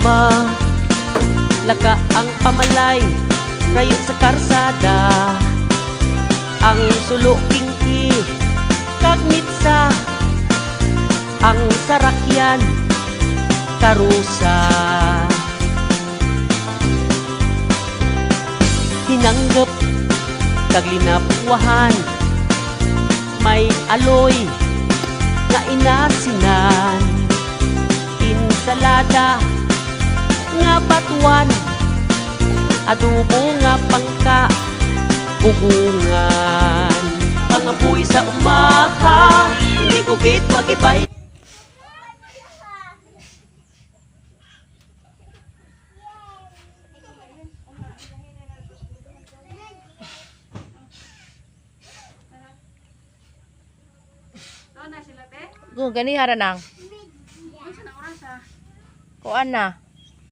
uma, laka ang pamalay kayo sa karsada. Ang suluking kagmitsa, ang sarakyan karusa. Hinanggap kaglinapuhan, may aloy nga inasinan, insalada nga batuan, adobo nga pangka ugungan. Ang apoy sa umaha, hindi kukit magibay. Gani hara nang. Kuan na.